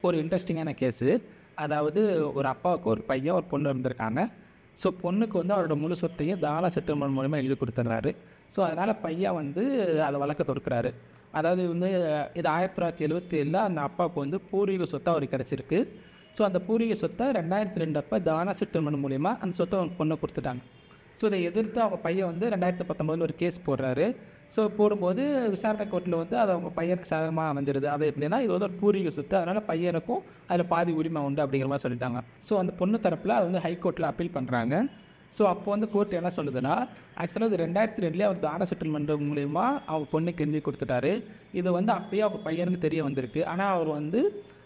ஒரு இன்ட்ரெஸ்டிங்கான கேஸு. அதாவது ஒரு அப்பாவுக்கு ஒரு பையன், ஒரு பொண்ணு இருந்திருக்காங்க. ஸோ பொண்ணுக்கு வந்து அவரோட முழு சொத்தையும் தான செட்டில்மெண்ட் மூலியமா எழுதி குடுத்துடுறாரு. ஸோ அதனால் பையன் வந்து அத வழக்க தொடுக்கிறாரு. அதாவது வந்து இது 1977ல அந்த அப்பாவுக்கு வந்து பூர்வீக சொத்து அவருக்கு கிடச்சிருக்கு. ஸோ அந்த பூர்வீக சொத்த 2002 அப்ப தான செட்டில்மெண்ட் மூலியமா அந்த சொத்த அவங்க பொண்ணுக்கு குடுத்துட்டாங்க. ஸோ இதை எதிர்த்து அவங்க பையன் வந்து 2019ல ஒரு கேஸ் போடுறாரு. ஸோ போடும்போது விசாரணை கோர்ட்டில் வந்து அது அவங்க பையனுக்கு சாதகமாக அமைஞ்சிருது. அது எப்படின்னா இது வந்து ஒரு பூர்வீக சொத்து, அதனால் பையனுக்கும் அதில் பாதி உரிமை உண்டு அப்படிங்கிற மாதிரி சொல்லிட்டாங்க. ஸோ அந்த பொண்ணு தரப்பில் அது வந்து ஹைகோர்ட்டில் அப்பீல் பண்ணுறாங்க. ஸோ அப்போ வந்து கோர்ட் என்ன சொல்லுதுன்னா, ஆக்சுவலாக இது 2002லேயே அவர் தான செட்டில்மெண்ட் மூலிமா அவங்க பொண்ணுக்கு எழுதி கொடுத்துட்டாரு. இது வந்து அப்பயே அவங்க பையனுக்கு தெரிய வந்திருக்கு. ஆனால் அவர் வந்து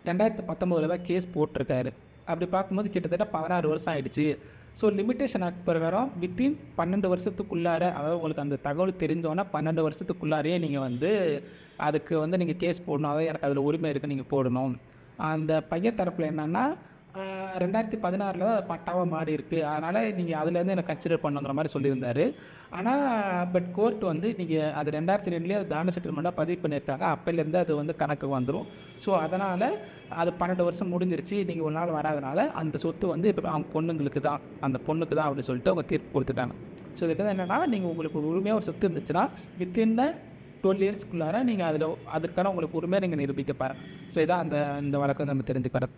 2019ல் தான் கேஸ் போட்டிருக்காரு. அப்படி பார்க்கும்போது கிட்டத்தட்ட 16 வருஷம் ஆயிடுச்சு. ஸோ லிமிட்டேஷன் ஆக்ட் பிரகாரம் வித்தின் 12 வருஷத்துக்குள்ளார, அதாவது உங்களுக்கு அந்த தகவல் தெரிஞ்சோன்னா 12 வருஷத்துக்குள்ளாரையே நீங்கள் வந்து அதுக்கு வந்து நீங்கள் கேஸ் போடணும். அதாவது எனக்கு அதில் உரிமை இருக்குது, நீங்கள் போடணும். அந்த பையன் தரப்பில் என்னென்னா 2016ல் தான் பட்டாவாக மாறி இருக்குது, அதனால் நீங்கள் அதுலேருந்து எனக்கு கன்சிடர் பண்ணுங்கிற மாதிரி சொல்லியிருந்தார். ஆனால் பட் கோர்ட் வந்து நீங்கள் அது 2002லேயே அது தான செட்டில்மெண்ட்டாக பதிவு பண்ணியிருக்காங்க. அப்போலேருந்து அது வந்து கணக்கு வந்துடும். ஸோ அதனால் அது 12 வருஷம் முடிஞ்சிருச்சு, நீங்கள் ஒரு நாள் வராதனால அந்த சொத்து வந்து இப்போ அவங்க பொண்ணுங்களுக்கு தான், அந்த பொண்ணுக்கு தான் அப்படின்னு சொல்லிட்டு அவங்க தீர்ப்பு கொடுத்துட்டாங்க. ஸோ இதுக்கு என்னென்னா, நீங்கள் உங்களுக்கு ஒரு உரிமையாக ஒரு சொத்து இருந்துச்சுன்னா வித்தின் 12 இயர்ஸ்க்குள்ளார நீங்கள் அதில் அதற்கான உங்களுக்கு உரிமையை நீங்கள் நிரூபிக்க பாருங்கள். ஸோ இதான் இந்த வழக்கம் நம்ம தெரிஞ்சுக்கிறது.